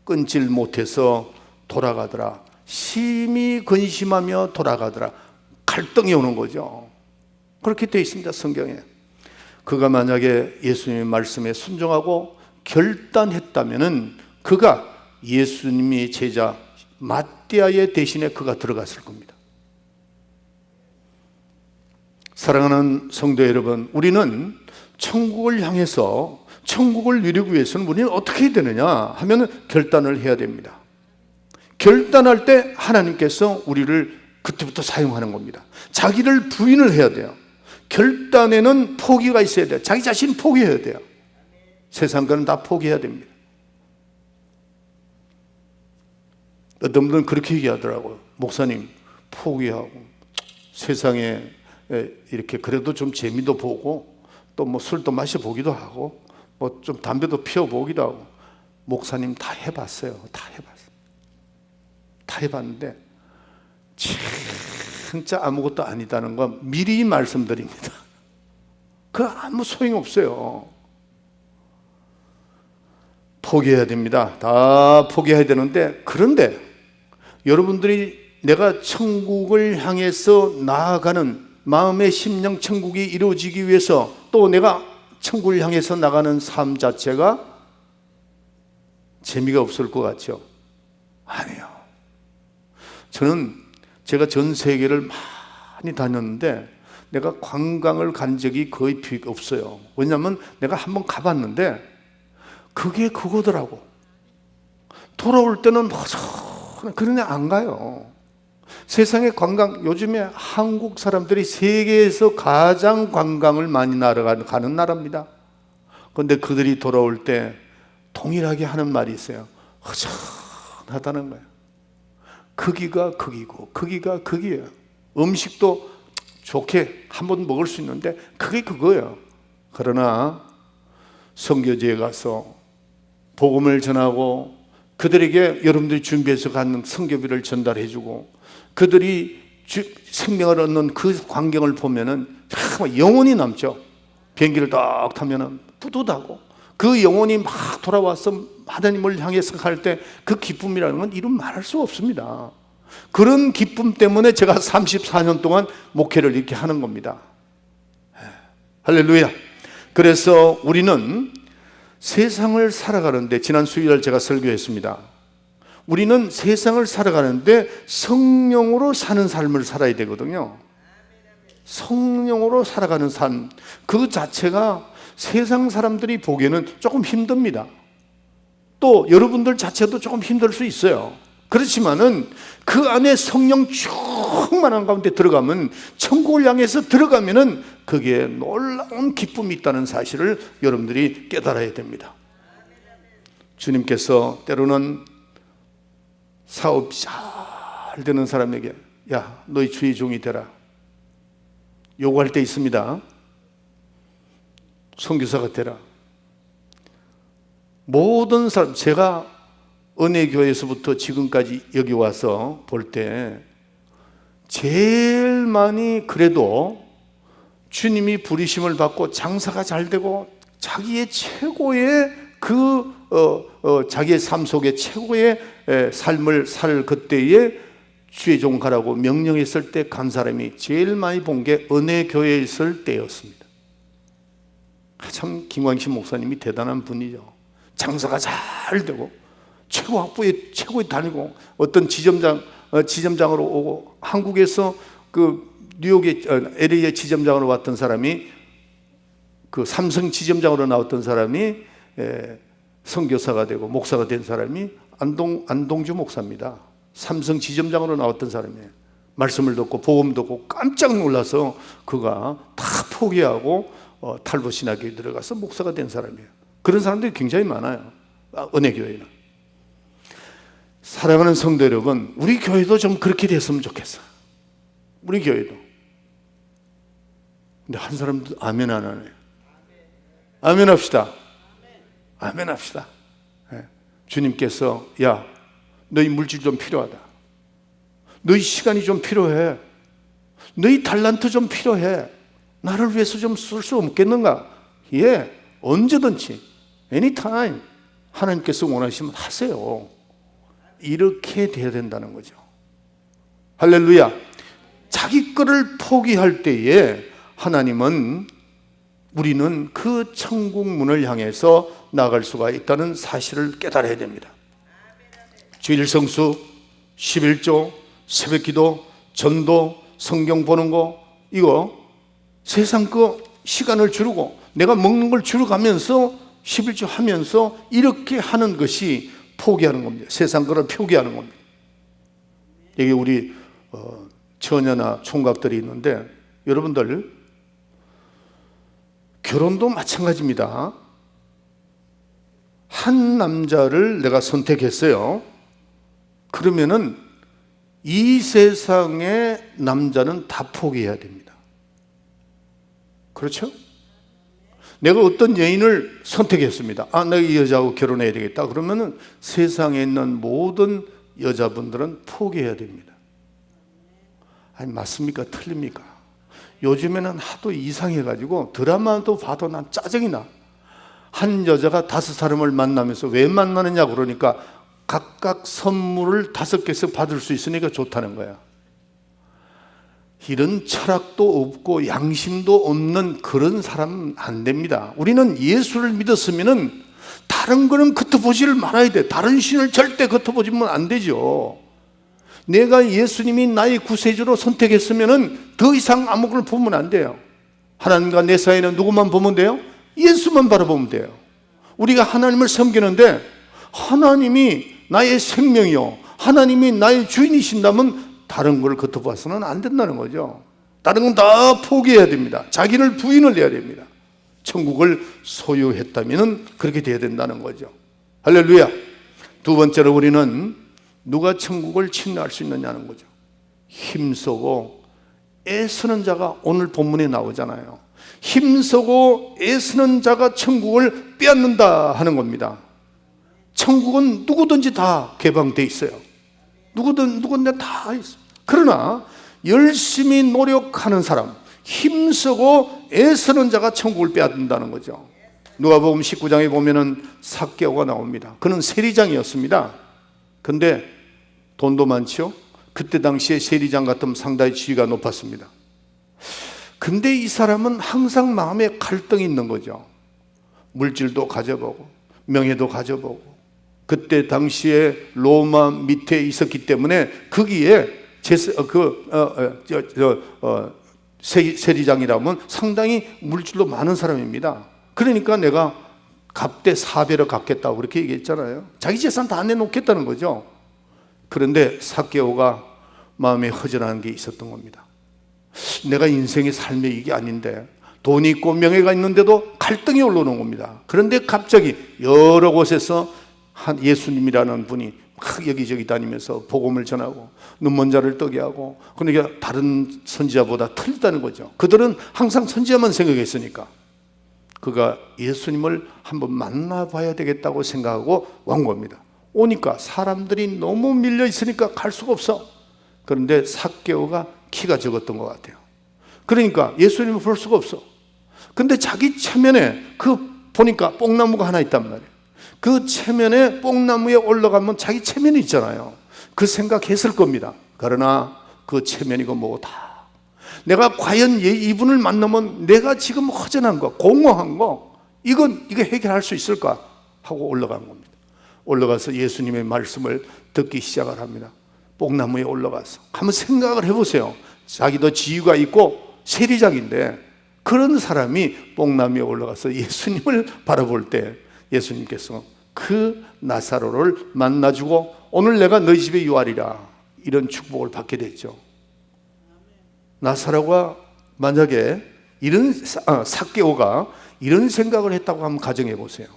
끊질 못해서 돌아가더라. 심히 근심하며 돌아가더라. 갈등이 오는 거죠. 그렇게 되어 있습니다 성경에. 그가 만약에 예수님의 말씀에 순종하고 결단했다면은 그가 예수님의 제자 마띠아의 대신에 그가 들어갔을 겁니다. 사랑하는 성도 여러분, 우리는 천국을 향해서 천국을 누리기 위해서는 우리는 어떻게 해야 되느냐 하면 결단을 해야 됩니다. 결단할 때 하나님께서 우리를 그때부터 사용하는 겁니다. 자기를 부인을 해야 돼요. 결단에는 포기가 있어야 돼요. 자기 자신 포기해야 돼요. 세상 거는 다 포기해야 됩니다. 어떤 분들은 그렇게 얘기하더라고요. 목사님 포기하고 세상에 이렇게 그래도 좀 재미도 보고 또 뭐 술도 마셔보기도 하고 뭐 좀 담배도 피워보기도 하고. 목사님 다 해봤어요. 다 해봤는데 진짜 아무것도 아니다는 건 미리 말씀드립니다. 그 아무 소용없어요. 포기해야 됩니다. 다 포기해야 되는데, 그런데 여러분들이 내가 천국을 향해서 나아가는 마음의 심령 천국이 이루어지기 위해서 또 내가 천국을 향해서 나가는 삶 자체가 재미가 없을 것 같죠? 아니요. 저는 제가 전 세계를 많이 다녔는데 내가 관광을 간 적이 거의 없어요. 왜냐하면 내가 한번 가봤는데 그게 그거더라고. 돌아올 때는 그러네 안 가요. 세상의 관광, 요즘에 한국 사람들이 세계에서 가장 관광을 많이 가는 나라입니다. 그런데 그들이 돌아올 때 동일하게 하는 말이 있어요. 허전하다는 거예요. 거기가 거기고 거기가 거기예요. 음식도 좋게 한번 먹을 수 있는데 그게 그거예요. 그러나 선교지에 가서 복음을 전하고 그들에게 여러분들이 준비해서 가는 선교비를 전달해주고 그들이 생명을 얻는 그 광경을 보면은 참 영혼이 남죠. 비행기를 딱 타면은 뿌듯하고 그 영혼이 막 돌아와서 하나님을 향해서 갈 때 그 기쁨이라는 건 이루 말할 수 없습니다. 그런 기쁨 때문에 제가 34년 동안 목회를 이렇게 하는 겁니다. 할렐루야. 그래서 우리는 세상을 살아가는데, 지난 수요일 제가 설교했습니다. 우리는 세상을 살아가는데 성령으로 사는 삶을 살아야 되거든요. 성령으로 살아가는 삶, 그 자체가 세상 사람들이 보기에는 조금 힘듭니다. 또 여러분들 자체도 조금 힘들 수 있어요. 그렇지만은 그 안에 성령 충만한 가운데 들어가면, 천국을 향해서 들어가면은 거기에 놀라운 기쁨이 있다는 사실을 여러분들이 깨달아야 됩니다. 주님께서 때로는 사업 잘 되는 사람에게 야, 너희 주의 종이 되라 요구할 때 있습니다. 선교사가 되라. 모든 사람, 제가 은혜교회에서부터 지금까지 여기 와서 볼 때 제일 많이 그래도 주님이 부르심을 받고 장사가 잘 되고 자기의 최고의 자기의 삶 속에 최고의 삶을 살 그때에 주의 종 가라고 명령했을 때 간 사람이 제일 많이 본 게 은혜교회에 있을 때였습니다. 참 김광식 목사님이 대단한 분이죠. 장사가 잘 되고 최고 학부에 최고에 다니고 어떤 지점장으로 오고, 한국에서 그 뉴욕의 LA의 지점장으로 왔던 사람이 그 삼성 지점장으로 나왔던 사람이 선교사가 되고 목사가 된 사람이 안동주 목사입니다. 삼성 지점장으로 나왔던 사람이에요. 말씀을 듣고 복음 듣고 깜짝 놀라서 그가 다 포기하고 탈도 신학교에 들어가서 목사가 된 사람이에요. 그런 사람들이 굉장히 많아요. 은혜교회는. 사랑하는 성도 여러분, 우리 교회도 좀 그렇게 됐으면 좋겠어요. 우리 교회도. 근데 한 사람도 아멘 안 하네요. 아멘 합시다. 아멘 합시다. 주님께서 야, 너희 물질 좀 필요하다. 너희 시간이 좀 필요해. 너희 달란트 좀 필요해. 나를 위해서 좀 쓸 수 없겠는가? 예, 언제든지 anytime 하나님께서 원하시면 하세요. 이렇게 돼야 된다는 거죠. 할렐루야. 자기 거를 포기할 때에 하나님은 우리는 그 천국 문을 향해서 나갈 수가 있다는 사실을 깨달아야 됩니다. 주일 성수, 11조, 새벽기도, 전도, 성경 보는 거, 이거 세상 거 시간을 줄이고 내가 먹는 걸 줄여가면서 11조 하면서 이렇게 하는 것이 포기하는 겁니다. 세상 거를 포기하는 겁니다. 여기 우리 처녀나 총각들이 있는데 여러분들 결혼도 마찬가지입니다. 한 남자를 내가 선택했어요. 그러면은 이 세상의 남자는 다 포기해야 됩니다. 그렇죠? 내가 어떤 여인을 선택했습니다. 아, 내가 이 여자하고 결혼해야 되겠다. 그러면은 세상에 있는 모든 여자분들은 포기해야 됩니다. 아니, 맞습니까? 틀립니까? 요즘에는 하도 이상해가지고 드라마도 봐도 난 짜증이 나. 한 여자가 5사람을 만나면서 왜 만나느냐 그러니까 각각 선물을 5개씩 받을 수 있으니까 좋다는 거야. 이런 철학도 없고 양심도 없는 그런 사람은 안 됩니다. 우리는 예수를 믿었으면은 다른 거는 겉어보지를 말아야 돼. 다른 신을 절대 겉어보지면 안 되죠. 내가 예수님이 나의 구세주로 선택했으면은 더 이상 아무것을 보면 안 돼요. 하나님과 내 사이는 누구만 보면 돼요? 예수만 바라보면 돼요. 우리가 하나님을 섬기는데 하나님이 나의 생명이요, 하나님이 나의 주인이신다면 다른 걸 겉어봐서는 안 된다는 거죠. 다른 건 다 포기해야 됩니다. 자기를 부인을 해야 됩니다. 천국을 소유했다면 그렇게 돼야 된다는 거죠. 할렐루야. 두 번째로 우리는 누가 천국을 침략할 수 있느냐는 거죠. 힘쓰고 애쓰는 자가 오늘 본문에 나오잖아요. 힘쓰고 애쓰는 자가 천국을 빼앗는다 하는 겁니다. 천국은 누구든지 다 개방되어 있어요. 누구든지 다 있어요. 그러나 열심히 노력하는 사람, 힘쓰고 애쓰는 자가 천국을 빼앗는다는 거죠. 누가복음 19장에 보면은 삭개오가 나옵니다. 그는 세리장이었습니다. 근데 돈도 많죠. 그때 당시에 세리장 같으면 상당히 지위가 높았습니다. 근데 이 사람은 항상 마음에 갈등이 있는 거죠. 물질도 가져보고 명예도 가져보고, 그때 당시에 로마 밑에 있었기 때문에 거기에 세리장이라면 상당히 물질도 많은 사람입니다. 그러니까 내가 갑대 4배로 갚겠다고 그렇게 얘기했잖아요. 자기 재산 다 내놓겠다는 거죠. 그런데 삭개오가 마음에 허전한 게 있었던 겁니다. 내가 인생의 삶의 이게 아닌데 돈이 있고 명예가 있는데도 갈등이 올라오는 겁니다. 그런데 갑자기 여러 곳에서 한 예수님이라는 분이 막 여기저기 다니면서 복음을 전하고 눈먼 자를 뜨게 하고, 그러니까 다른 선지자보다 틀리다는 거죠. 그들은 항상 선지자만 생각했으니까 그가 예수님을 한번 만나봐야 되겠다고 생각하고 온 겁니다. 오니까 사람들이 너무 밀려 있으니까 갈 수가 없어. 그런데 삭개오가 키가 적었던 것 같아요. 그러니까 예수님을 볼 수가 없어. 근데 자기 체면에 보니까 뽕나무가 하나 있단 말이에요. 그 체면에 뽕나무에 올라가면 자기 체면이 있잖아요. 그 생각했을 겁니다. 그러나 그 체면이고 뭐다, 내가 과연 이분을 만나면 내가 지금 허전한 거, 공허한 거, 이거 해결할 수 있을까 하고 올라간 겁니다. 올라가서 예수님의 말씀을 듣기 시작을 합니다. 뽕나무에 올라가서 한번 생각을 해보세요. 자기도 지위가 있고 세리장인데 그런 사람이 뽕나무에 올라가서 예수님을 바라볼 때 예수님께서 그 나사로를 만나주고 오늘 내가 너희 집에 유하리라 이런 축복을 받게 됐죠. 나사로가 만약에 삭개오가 이런 생각을 했다고 한번 가정해 보세요.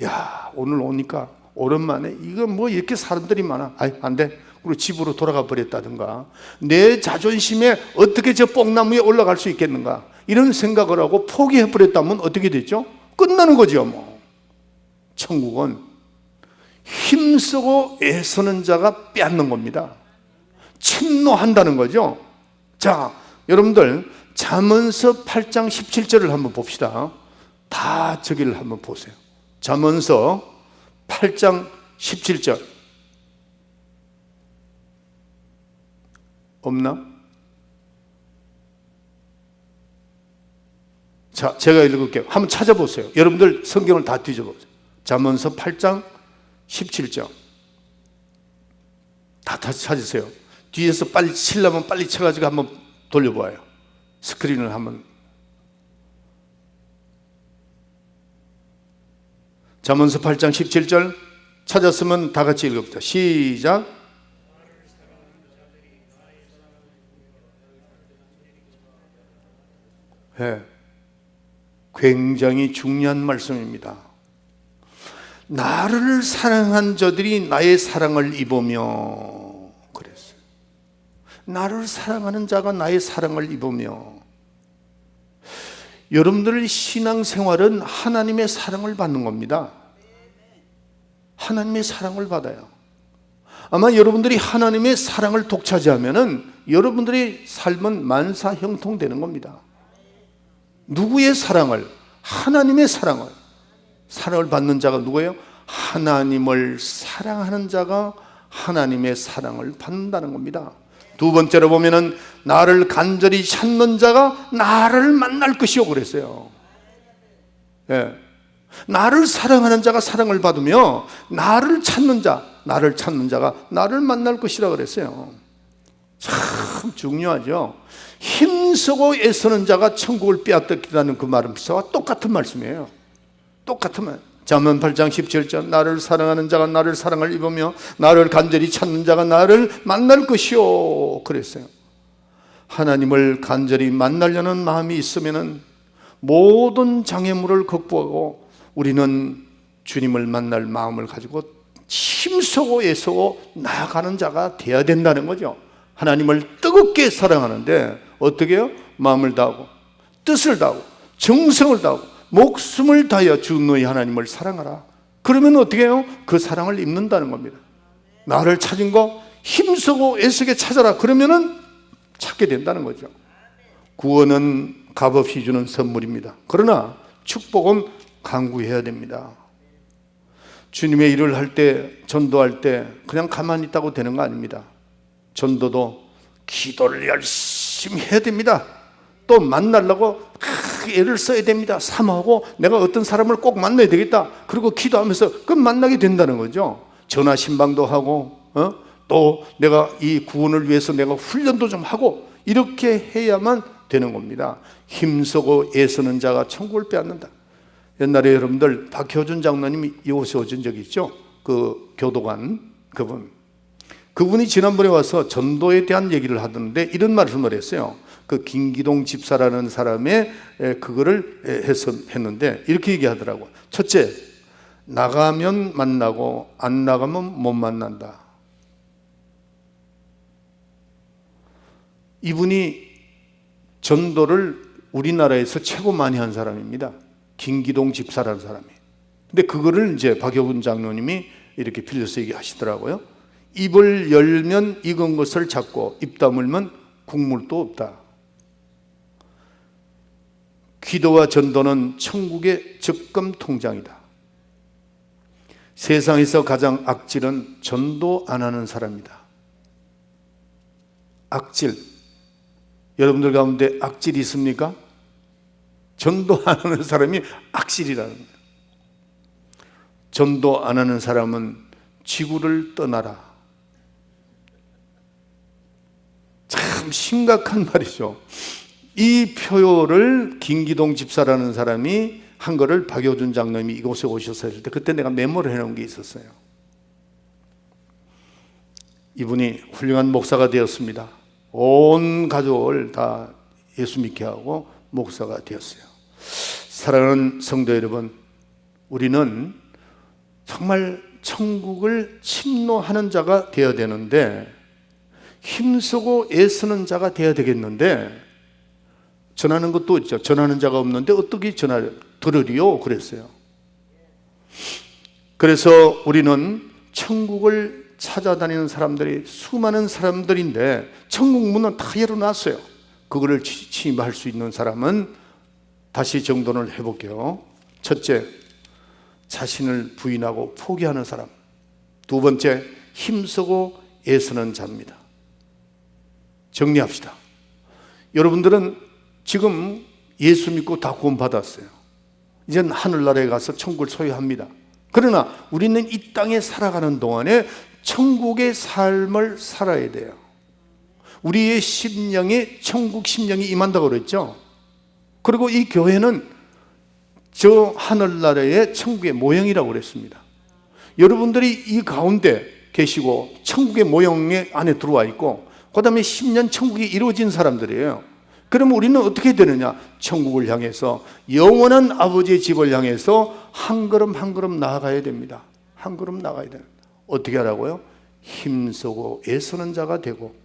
야, 오늘 오니까 오랜만에 이거 뭐 이렇게 사람들이 많아. 아이, 안 돼. 그리고 집으로 돌아가 버렸다든가, 내 자존심에 어떻게 저 뽕나무에 올라갈 수 있겠는가, 이런 생각을 하고 포기해 버렸다면 어떻게 됐죠? 끝나는 거죠. 뭐 천국은 힘쓰고 애쓰는 자가 빼앗는 겁니다. 침노한다는 거죠. 자, 여러분들 잠언서 8장 17절을 한번 봅시다. 다 저기를 한번 보세요. 잠언서 8장 17절 없나? 자, 제가 읽을게요. 한번 찾아보세요. 여러분들 성경을 다 뒤져보세요. 잠언서 8장 17절 다 찾으세요. 뒤에서 빨리 치려면 빨리 쳐가지고 한번 돌려봐요. 스크린을 한번. 잠언서 8장 17절 찾았으면 다 같이 읽어봅시다. 시작. 네. 굉장히 중요한 말씀입니다. 나를 사랑한 자들이 나의 사랑을 입으며, 그랬어요. 나를 사랑하는 자가 나의 사랑을 입으며. 여러분들 신앙생활은 하나님의 사랑을 받는 겁니다. 하나님의 사랑을 받아요. 아마 여러분들이 하나님의 사랑을 독차지하면은 여러분들의 삶은 만사형통되는 겁니다. 누구의 사랑을? 하나님의 사랑을 받는 자가 누구예요? 하나님을 사랑하는 자가 하나님의 사랑을 받는다는 겁니다. 두 번째로 보면은 나를 간절히 찾는 자가 나를 만날 것이요 그랬어요. 예. 나를 사랑하는 자가 사랑을 받으며 나를 찾는 자가 나를 만날 것이라 그랬어요. 참 중요하죠. 힘쓰고 애쓰는 자가 천국을 빼앗겠다는 그 말씀과 똑같은 말씀이에요. 똑같은 말. 잠언 8장 17절 나를 사랑하는 자가 나를 사랑을 입으며 나를 간절히 찾는 자가 나를 만날 것이요 그랬어요. 하나님을 간절히 만나려는 마음이 있으면은 모든 장애물을 극복하고 우리는 주님을 만날 마음을 가지고 힘쓰고 애쓰고 나아가는 자가 되어야 된다는 거죠. 하나님을 뜨겁게 사랑하는데 어떻게 해요? 마음을 다하고 뜻을 다하고 정성을 다하고 목숨을 다하여 주 너희 하나님을 사랑하라. 그러면 어떻게 해요? 그 사랑을 입는다는 겁니다. 나를 찾은 거 힘쓰고 애쓰게 찾아라. 그러면은 찾게 된다는 거죠. 구원은 값없이 주는 선물입니다. 그러나 축복은 간구해야 됩니다. 주님의 일을 할 때, 전도할 때 그냥 가만히 있다고 되는 거 아닙니다. 전도도 기도를 열심히 해야 됩니다. 또 만나려고 애를 써야 됩니다. 사모하고 내가 어떤 사람을 꼭 만나야 되겠다. 그리고 기도하면서 그 만나게 된다는 거죠. 전화 신방도 하고 또 내가 이 구원을 위해서 내가 훈련도 좀 하고 이렇게 해야만 되는 겁니다. 힘쓰고 애쓰는 자가 천국을 빼앗는다. 옛날에 여러분들 박효준 장로님이 이곳에 오신 적이 있죠. 그 교도관 그분이 지난번에 와서 전도에 대한 얘기를 하던데 이런 말씀을 했어요. 그 김기동 집사라는 사람의 그거를 했는데 이렇게 얘기하더라고. 첫째, 나가면 만나고 안 나가면 못 만난다. 이분이 전도를 우리나라에서 최고 많이 한 사람입니다. 김기동 집사라는 사람이. 근데 그거를 이제 박효분 장로님이 이렇게 빌려서 얘기하시더라고요. 입을 열면 익은 것을 잡고 입 다물면 국물도 없다. 기도와 전도는 천국의 적금 통장이다. 세상에서 가장 악질은 전도 안 하는 사람이다. 악질. 여러분들 가운데 악질이 있습니까? 전도 안 하는 사람이 악질이라는 거예요. 전도 안 하는 사람은 지구를 떠나라. 참 심각한 말이죠. 이 표요를 김기동 집사라는 사람이 한 거를 박효준 장로님이 이곳에 오셔서 했을 때 그때 내가 메모를 해놓은 게 있었어요. 이분이 훌륭한 목사가 되었습니다. 온 가족을 다 예수 믿게 하고 목사가 되었어요. 사랑하는 성도 여러분, 우리는 정말 천국을 침노하는 자가 되어야 되는데, 힘쓰고 애쓰는 자가 되어야 되겠는데, 전하는 것도 있죠. 전하는 자가 없는데 어떻게 들으리요? 그랬어요. 그래서 우리는 천국을 찾아다니는 사람들이 수많은 사람들인데 천국 문은 다 열어놨어요. 그거를 침입할 수 있는 사람은 다시 정돈을 해볼게요. 첫째, 자신을 부인하고 포기하는 사람. 두 번째, 힘쓰고 애쓰는 자입니다. 정리합시다. 여러분들은 지금 예수 믿고 다 구원받았어요. 이젠 하늘나라에 가서 천국을 소유합니다. 그러나 우리는 이 땅에 살아가는 동안에 천국의 삶을 살아야 돼요. 우리의 심령에 천국 심령이 임한다고 그랬죠. 그리고 이 교회는 저 하늘나라의 천국의 모형이라고 그랬습니다. 여러분들이 이 가운데 계시고 천국의 모형 안에 들어와 있고 그 다음에 10년 천국이 이루어진 사람들이에요. 그러면 우리는 어떻게 되느냐? 천국을 향해서, 영원한 아버지의 집을 향해서 한 걸음 한 걸음 나아가야 됩니다. 한 걸음 나가야 됩니다. 어떻게 하라고요? 힘쓰고 애쓰는 자가 되고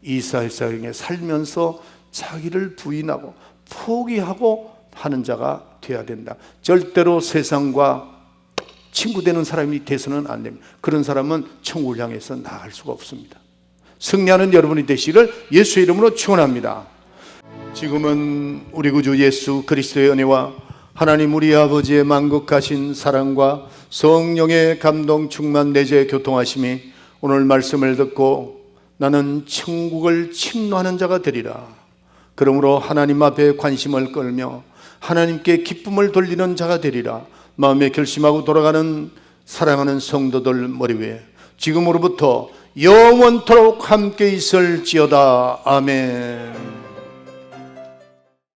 이 세상에 살면서 자기를 부인하고 포기하고 하는 자가 되어야 된다. 절대로 세상과 친구 되는 사람이 돼서는 안 됩니다. 그런 사람은 천국을 향해서 나아갈 수가 없습니다. 승리하는 여러분이 되시기를 예수의 이름으로 축원합니다. 지금은 우리 구주 예수 그리스도의 은혜와 하나님 우리 아버지의 만극하신 사랑과 성령의 감동 충만 내재 교통하심이 오늘 말씀을 듣고 나는 천국을 침노하는 자가 되리라. 그러므로 하나님 앞에 관심을 끌며 하나님께 기쁨을 돌리는 자가 되리라. 마음에 결심하고 돌아가는 사랑하는 성도들 머리 위에 지금으로부터 영원토록 함께 있을지어다. 아멘.